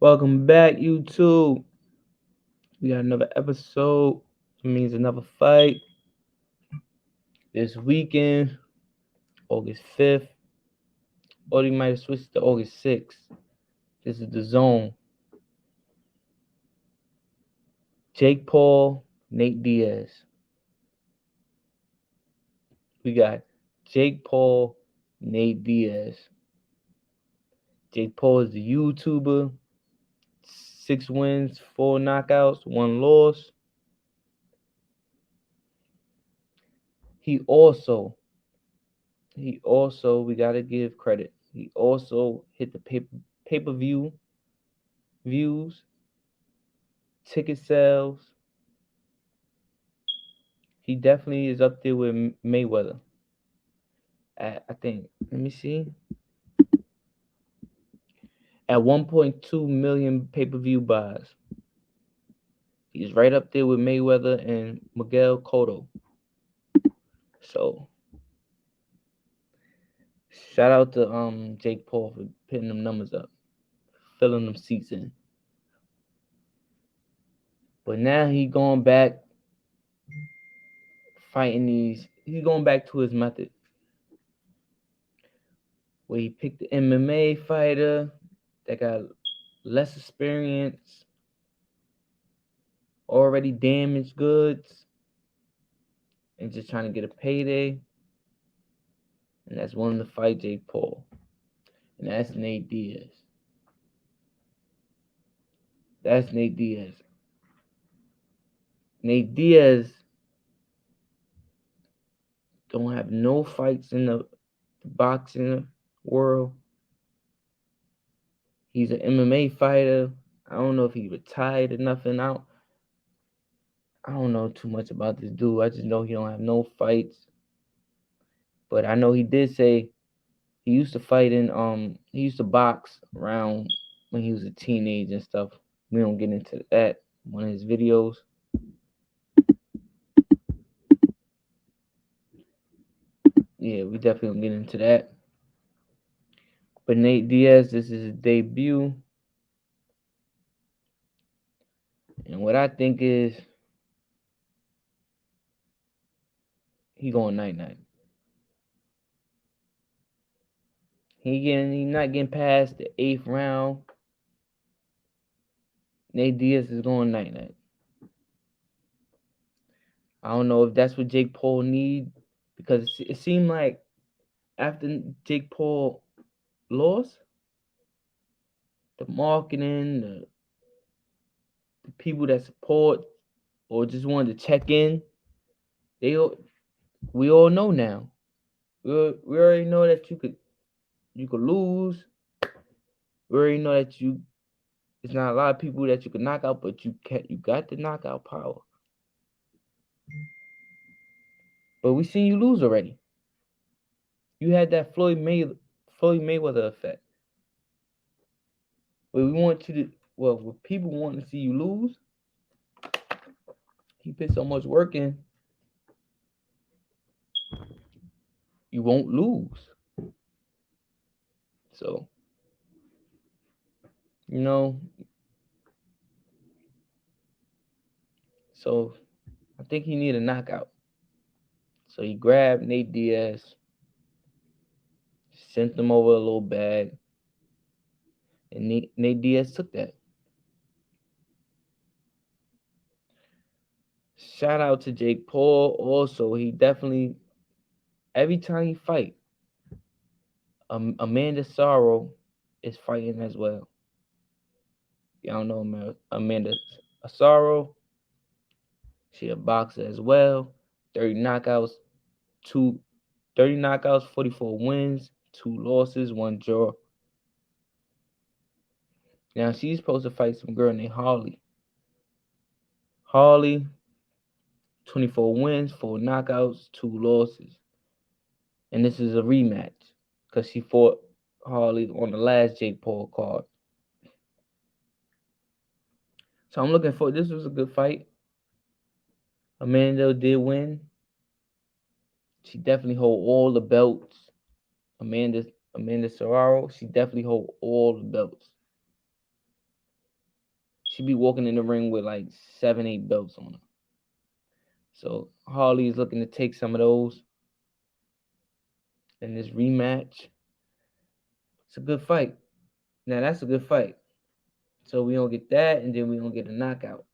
Welcome back, YouTube. We got another episode. It means another fight this weekend, August 5th. Or you might have switched to August 6th. This is the zone. Jake Paul, Nate Diaz. We got Jake Paul, Nate Diaz. Jake Paul is the YouTuber. 6 wins, 4 knockouts, 1 loss. He also, we gotta give credit. He also hit the pay-per-view views, ticket sales. He definitely is up there with Mayweather. I think. Let me see. At 1.2 million pay-per-view buys. He's right up there with Mayweather and Miguel Cotto. So shout out to Jake Paul for putting them numbers up, filling them seats in. But now he going back fighting these. He's going back to his method, where he picked the MMA fighter that got less experience, already damaged goods, and just trying to get a payday. And that's willing to fight Jake Paul. And that's Nate Diaz. That's Nate Diaz. Nate Diaz don't have no fights in the boxing world. He's an MMA fighter. I don't know if he retired or nothing. I don't know too much about this dude. I just know he don't have no fights. But I know he did say he used to fight he used to box around when he was a teenager and stuff. We don't get into that. One of his videos. Yeah, we definitely don't get into that. But Nate Diaz, this is his debut. And what I think is he going night-night. He not getting past the 8th round. Nate Diaz is going night-night. I don't know if that's what Jake Paul need, because it seemed like after Jake Paul lost, the marketing, the people that support or just wanted to check in, we all know now. We already know that you could lose. We already know that it's not a lot of people that you can knock out, but you got the knockout power. But we seen you lose already. You had that Floyd Mayweather effect. But we want you to what people want to see you lose, he put so much work in, you won't lose. So, you know, so I think he need a knockout. So he grabbed Nate Diaz, sent him over a little bag, and Nate Diaz took that. Shout out to Jake Paul. Also, he definitely, every time he fight, Amanda Sorrow is fighting as well. Y'all know Amanda Sorrow. She a boxer as well. 30 knockouts, 44 wins, 2 losses, 1 draw. Now she's supposed to fight some girl named Harley. Harley, 24 wins, 4 knockouts, 2 losses. And this is a rematch because she fought Harley on the last Jake Paul card. So I'm looking for, this was a good fight. Amanda did win. She definitely hold all the belts. Amanda Serraro, she definitely hold all the belts. she be walking in the ring with like 7, 8 belts on her. So Harley is looking to take some of those in this rematch. It's a good fight. Now that's a good fight. So we don't get that, and then we don't get a knockout.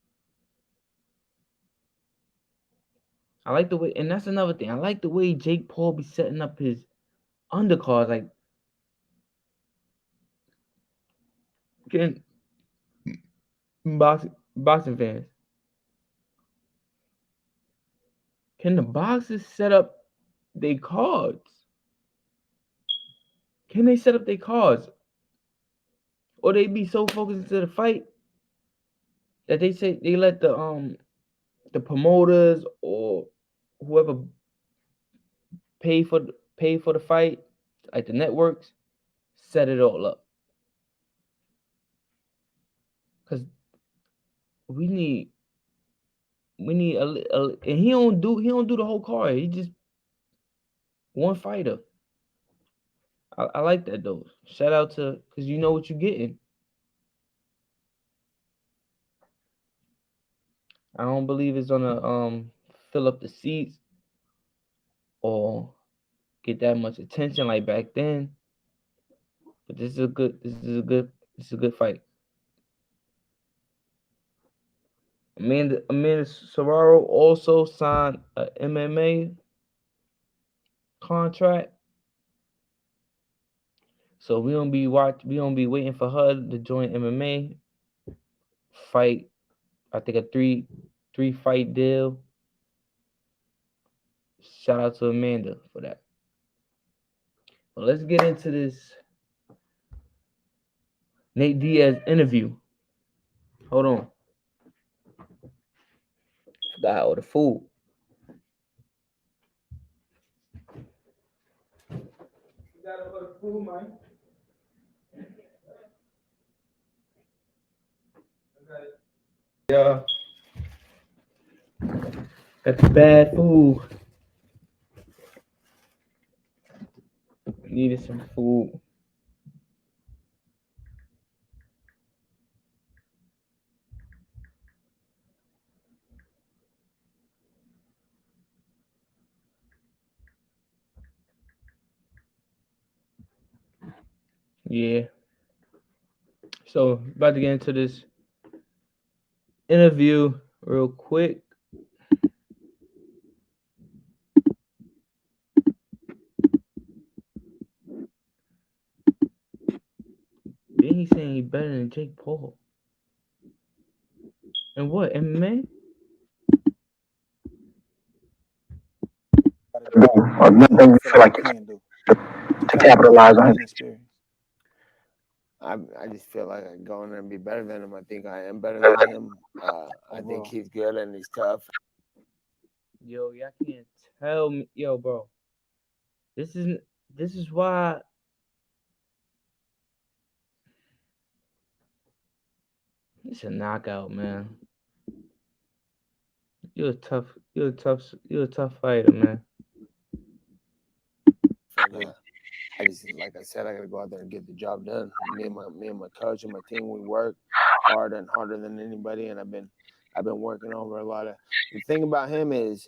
I like the way, and that's another thing. I like the way Jake Paul be setting up his undercards. Like, can boxing fans, can the boxers set up their cards? Can they set up their cards, or they be so focused into the fight that they say they let the promoters or whoever pay for the fight, like the networks, set it all up. Cause we need and he don't do the whole card. He just one fighter. I like that though. Shout out to, cause you know what you're getting. I don't believe it's gonna fill up the seats or get that much attention like back then. But this is a good fight. Amanda Serraro also signed a MMA contract. So we don't be waiting for her to join MMA fight. I think a three fight deal. Shout out to Amanda for that. Well, let's get into this Nate Diaz interview. Hold on. Forgot all the food. Got all the food, man. Yeah. Got the bad food. Needed some food. Yeah. So about to get into this interview real quick. Then he's saying he better than Jake Paul. And what, MMA? Do or nothing you feel like you can do to capitalize on his experience? I just feel like I go in there and be better than him. I think I am better than him. I think he's good and he's tough. Yo, y'all can't tell me, yo, bro. This is why it's a knockout, man. You're a tough fighter, man. I just, like I said, I got to go out there and get the job done. Me and my coach and my team, we work hard and harder than anybody, and I've been working over a lot of. The thing about him is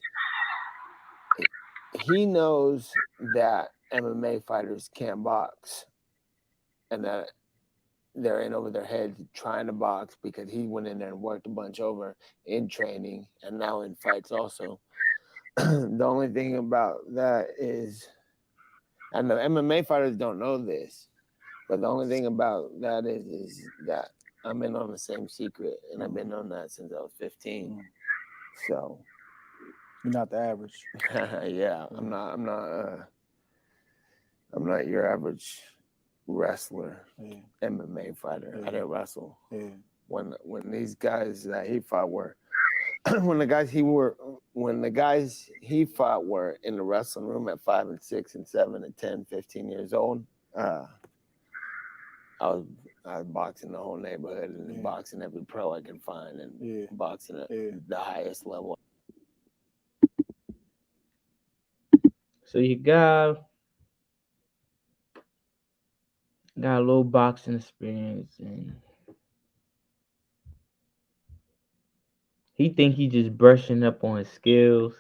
he knows that MMA fighters can't box, and that they're in over their heads trying to box because he went in there and worked a bunch over in training and now in fights also. The only thing about that is, and the MMA fighters don't know this, but the only thing about that is that I'm in on the same secret, and I've been on that since I was 15. So you're not the average. Yeah, I'm not your average wrestler, MMA fighter. I didn't wrestle. When these guys that he fought were when the guys he fought were in the wrestling room at 5 and 6 and 7 and 10, 15 years old, I was boxing the whole neighborhood and boxing every pro I could find and boxing at the highest level. So you got a little boxing experience, and He think he just brushing up on his skills.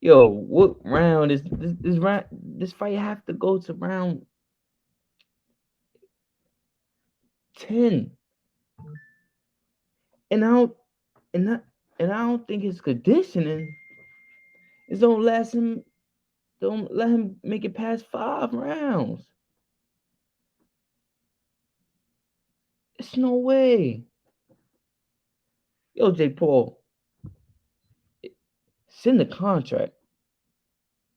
Yo, what round is this round? This fight have to go to round 10, and I don't, and I, and I don't think his conditioning is don't last him. Don't let him make it past 5 rounds. It's no way. Yo, Jake Paul, send the contract.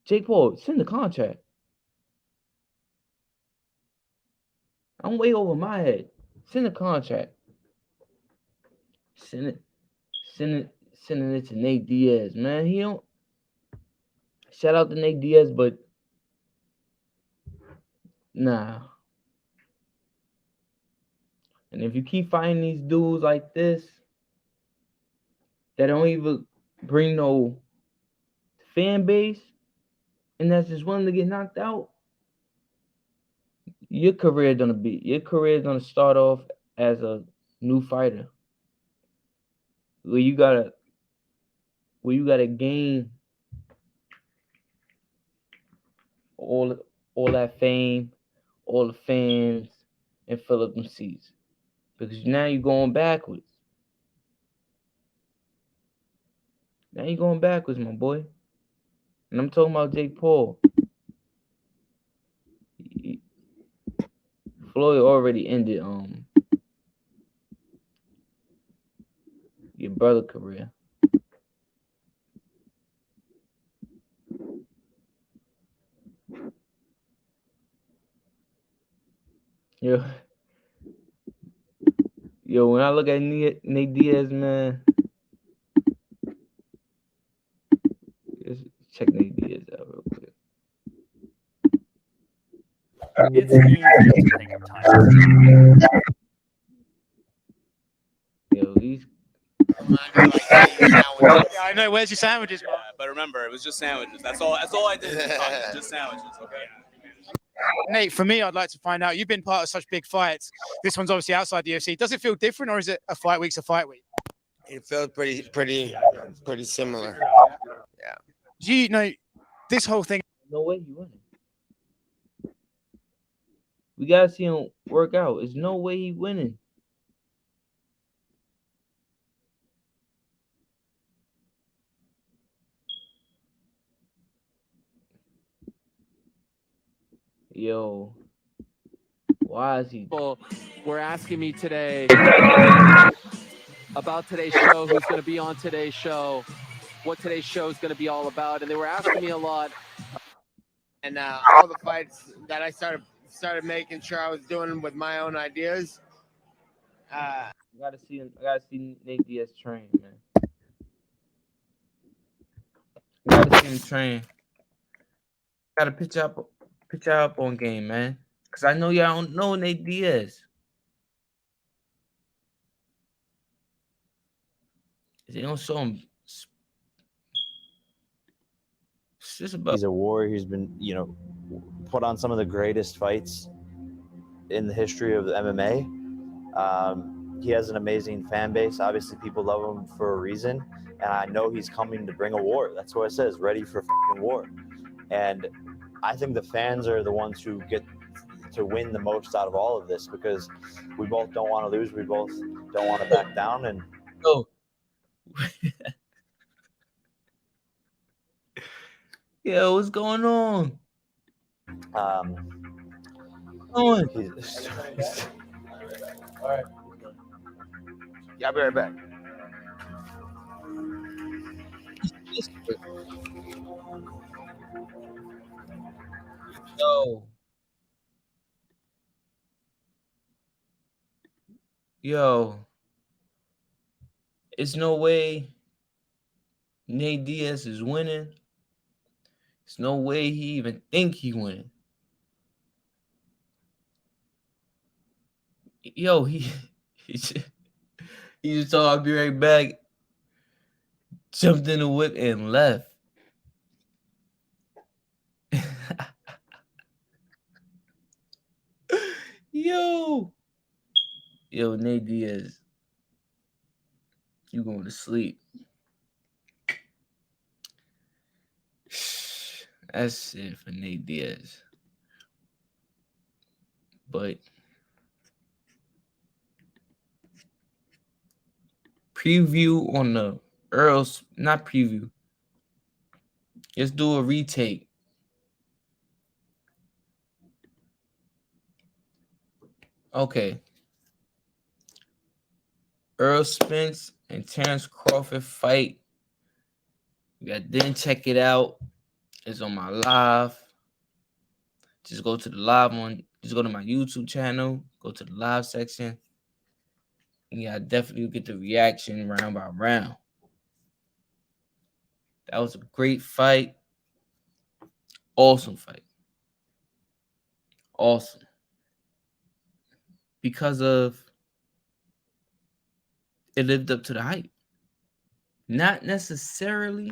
Jake Paul, send the contract. I'm way over my head. Send the contract. Send it. Sending it to Nate Diaz, man. He don't. Shout out to Nate Diaz, but nah. And if you keep fighting these dudes like this, that don't even bring no fan base, and that's just willing to get knocked out, your career gonna start off as a new fighter, where you gotta gain all all that fame, all the fans, and fill up them seats. Because now you're going backwards. Now you're going backwards, my boy. And I'm talking about Jake Paul. Floyd already ended your brother career. Yo, when I look at Nate Diaz, man, let's check Nate Diaz out real quick. It's easy to think of time. Yo, these. Yeah, I know. Where's your sandwiches, Mark? But remember, it was just sandwiches. That's all I did. Just sandwiches. Okay. Nate, for me, I'd like to find out. You've been part of such big fights. This one's obviously outside the UFC. Does it feel different, or is it a fight week's a fight week? It felt pretty similar. Yeah. Do you know this whole thing? No way he winning. We gotta see him work out. There's no way he winning. Yo, why is he? People were asking me today about today's show, who's going to be on today's show, what today's show is going to be all about, and they were asking me a lot. And all the fights that I started making sure I was doing with my own ideas. I gotta see Nate Diaz train, man. I gotta see him train. Gotta pitch up on game, man. Cause I know y'all don't know Nate Diaz. They don't show him. It's just about. He's a warrior. He's been, put on some of the greatest fights in the history of the MMA. He has an amazing fan base. Obviously, people love him for a reason. And I know he's coming to bring a war. That's what it says, ready for fucking war. And I think the fans are the ones who get to win the most out of all of this, because we both don't want to lose. We both don't want to back down. And Yo, what's going on? All right. Yeah, I'll be right back. Yo, it's no way Nate Diaz is winning. There's no way he even think he winning. Yo, he just thought I'd be right back. Jumped in the whip and left. Yo, Nate Diaz. you going to sleep. That's it for Nate Diaz. But preview on the Errol's, not preview. Let's do a retake. Okay. Errol Spence and Terrence Crawford fight. You got didn't check it out. It's on my live. Just go to the live one. Just go to my YouTube channel. Go to the live section. Yeah, I definitely get the reaction round by round. That was a great fight. Awesome fight. Awesome. Because of it lived up to the hype. Not necessarily,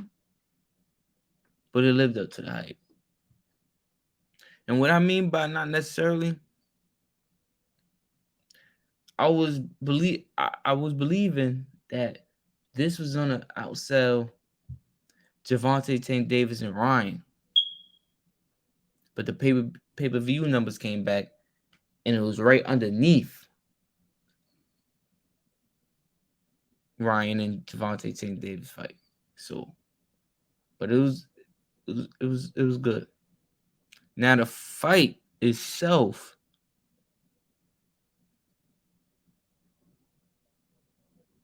but it lived up to the hype. And what I mean by not necessarily, I was believing that this was gonna outsell Gervonta Tank Davis and Ryan. But the pay-per-view numbers came back and it was right underneath Ryan and Gervonta Tank Davis fight. So, but it was good. Now the fight itself,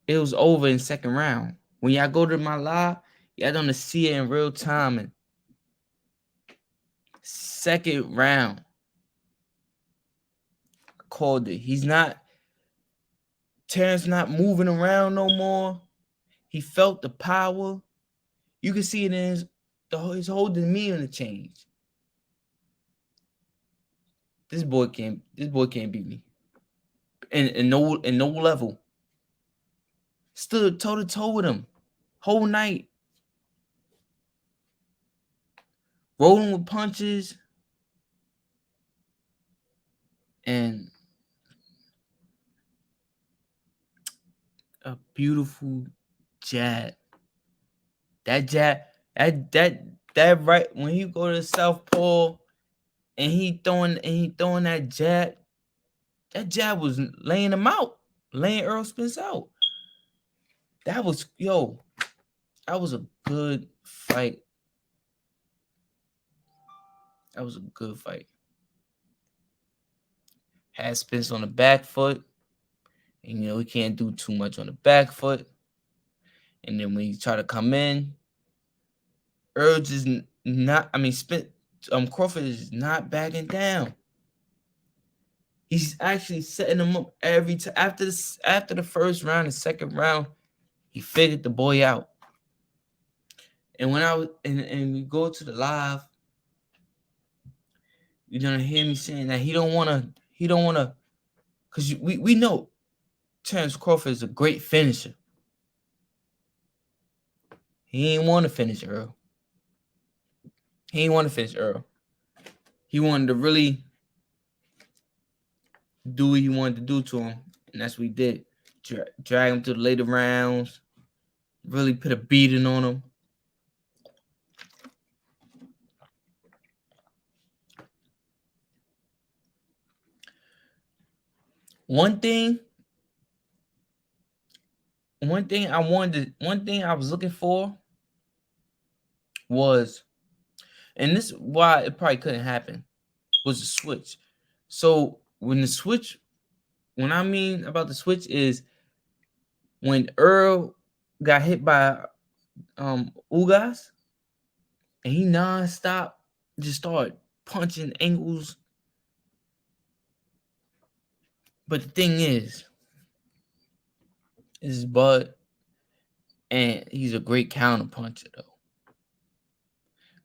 it was over in second round. When y'all go to my live, y'all gonna see it in real time. And second round, I called it. Terrence not moving around no more. He felt the power. You can see it in his whole demeanor change. This boy can't beat me. In no level. Stood toe to toe with him whole night. Rolling with punches. And a beautiful jab. That jab, that right when he go to southpaw and he throwing that jab was laying him out, laying Errol Spence out. That was a good fight. That was a good fight. Had Spence on the back foot, and he can't do too much on the back foot. And then when you try to come in, Errol just not. I mean, Crawford is not backing down. He's actually setting him up every time. After the first round and second round, he figured the boy out. And when and we go to the live, you're gonna hear me saying that he don't wanna, because we know Terrence Crawford is a great finisher. He ain't want to finish Errol. He wanted to really do what he wanted to do to him, and that's what he did. Drag him to the later rounds, really put a beating on him. One thing I was looking for was, and this is why it probably couldn't happen, was the switch. So when I mean about the switch is when Errol got hit by Ugas and he nonstop just started punching angles. But the thing is Bud, and he's a great counter puncher though.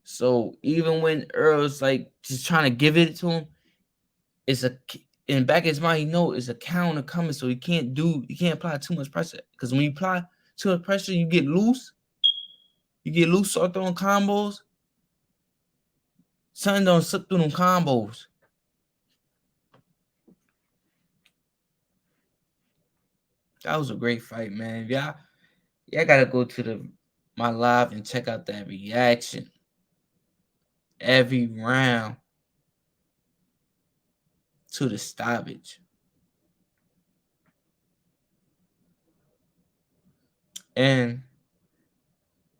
So even when Errol's like just trying to give it to him, it's in the back of his mind, he knows it's a counter coming, so you can't apply too much pressure. Because when you apply too much pressure, you get loose. Start throwing combos. Something don't slip through them combos. That was a great fight, man. Y'all gotta go to my live and check out that reaction. Every round to the stoppage. And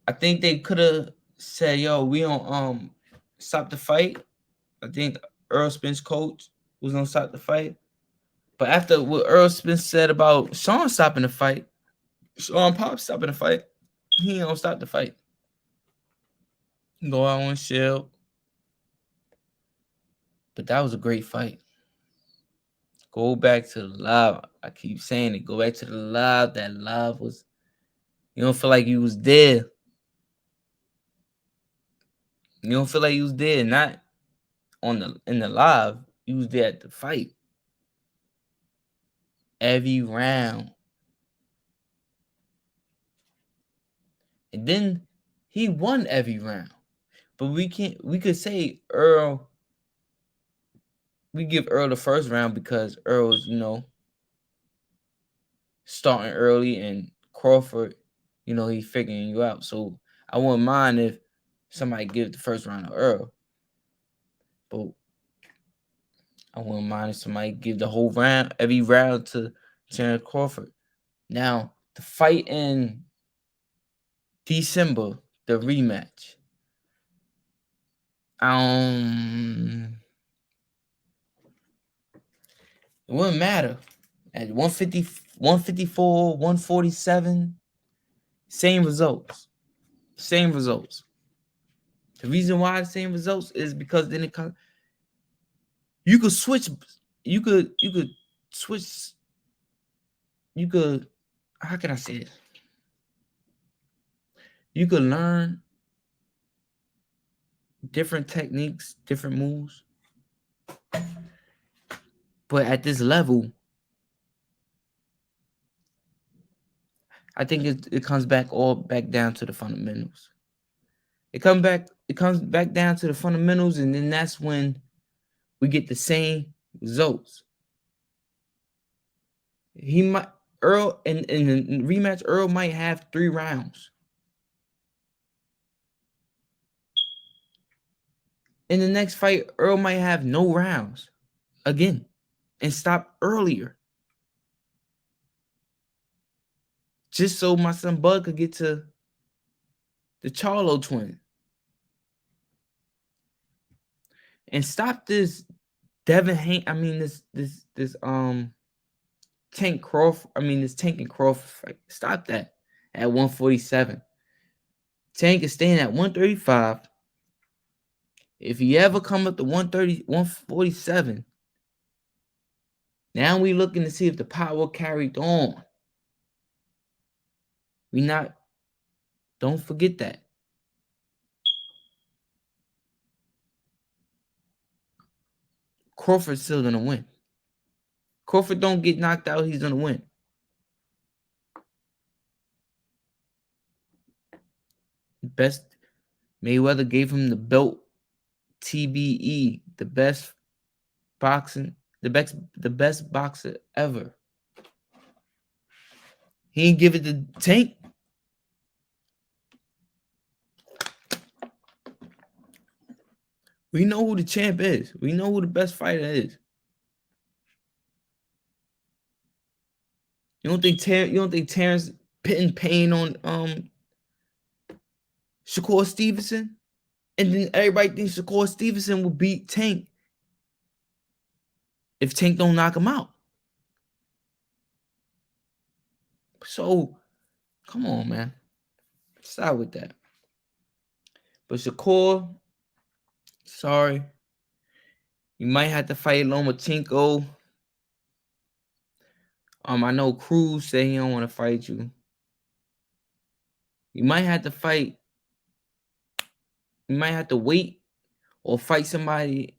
I think they could have said, yo, we don't stop the fight. I think Errol Spence coach was gonna stop the fight. But after what Errol Spence said about Sean stopping the fight, Sean Pop stopping the fight, he ain't gonna stop the fight. Go out on shield. But that was a great fight. Go back to the live. I keep saying it. Go back to the live. That live was, you don't feel like you was there. You don't feel like you was there. Not in the live. You was there at the fight. Every round. And then he won every round. But we could say Errol, we give Errol the first round because Errol's, starting early and Crawford, he's figuring you out. So I wouldn't mind if somebody give the first round to Errol. But I wouldn't mind if somebody give the whole round, every round to Terence Crawford. Now, the fight in December, the rematch. It wouldn't matter. At 150, 154, 147, same results. Same results. The reason why the same results is because then it comes. You could switch. You could switch. You could. How can I say it? You could learn different techniques, different moves. But at this level, I think it comes back down to the fundamentals. It comes back down to the fundamentals, and then that's when we get the same results. Errol in the rematch, Errol might have 3 rounds. In the next fight, Errol might have no rounds again and stop earlier. Just so my son Bud could get to the Charlo twin. And stop this Tank Crawford, this Tank and Crawford fight. Stop that at 147. Tank is staying at 135. If he ever come up to 130, 147, now we looking to see if the power carried on. Don't forget that. Crawford's still gonna win. Crawford don't get knocked out, he's gonna win. Best Mayweather gave him the belt TBE, the best boxing, the best boxer ever. He didn't give it to Tank. We know who the champ is. We know who the best fighter is. You don't think Terence pitting pain on Shakur Stevenson? And then everybody thinks Shakur Stevenson will beat Tank if Tank don't knock him out. So, come on, man. Stop with that. But Shakur, sorry. You might have to fight Lomachenko. I know Cruz said he don't want to fight you. You might have to fight. You might have to wait or fight somebody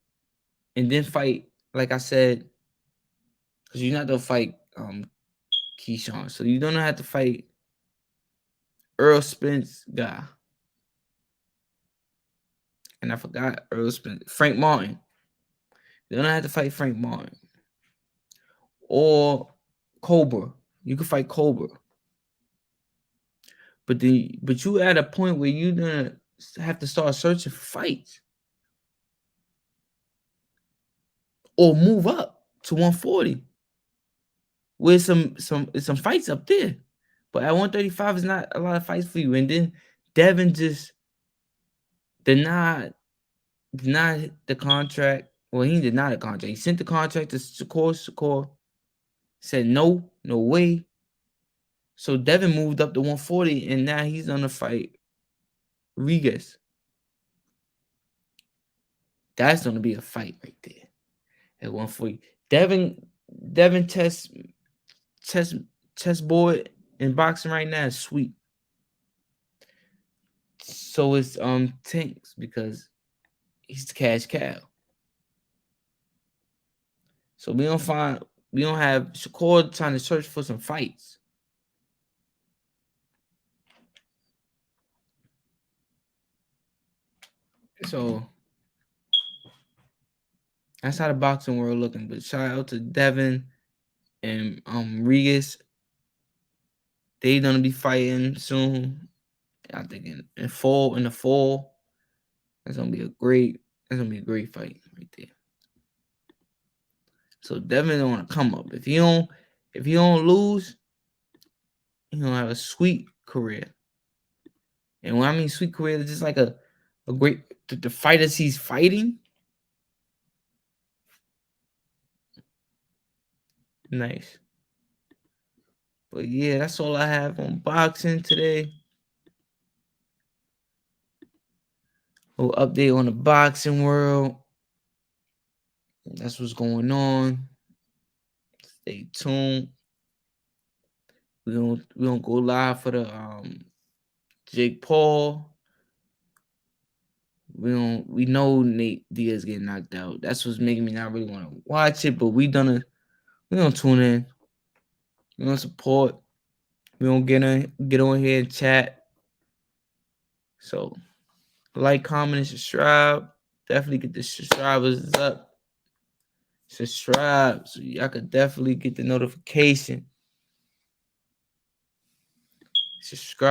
and then fight, like I said, because you're not going to fight Keyshawn. So you don't have to fight Errol Spence guy. And I forgot Errol Spence. Frank Martin. You don't have to fight Frank Martin. Or Cobra. You can fight Cobra. But you at a point where you're gonna have to start searching for fights or move up to 140 with some fights up there. But at 135 is not a lot of fights for you. And then Devin just denied the contract. Well, he denied the contract. He sent the contract to Shakur. Shakur said no way. So Devin moved up to 140, and now he's gonna fight Rigas. That's gonna be a fight right there at 140. Devin chessboard in boxing right now is sweet. So it's Tanks because he's the cash cow. So we don't have Shakur trying to search for some fights. So that's how the boxing world looking. But shout out to Devin and Rigas. They gonna be fighting soon. I think in the fall. That's gonna be a great fight right there. So Devin don't want to come up. If he don't lose, he gonna have a sweet career. And when I mean sweet career, it's just like a great the fighters he's fighting. Nice. But yeah, that's all I have on boxing today. A little update on the boxing world. That's what's going on. Stay tuned. We don't go live for the Jake Paul. We know Nate Diaz getting knocked out. That's what's making me not really want to watch it, but we're gonna tune in. We're gonna support. We're gonna get on here and chat. So like, comment, and subscribe. Definitely get the subscribers up. Subscribe so y'all could definitely get the notification. Subscribe.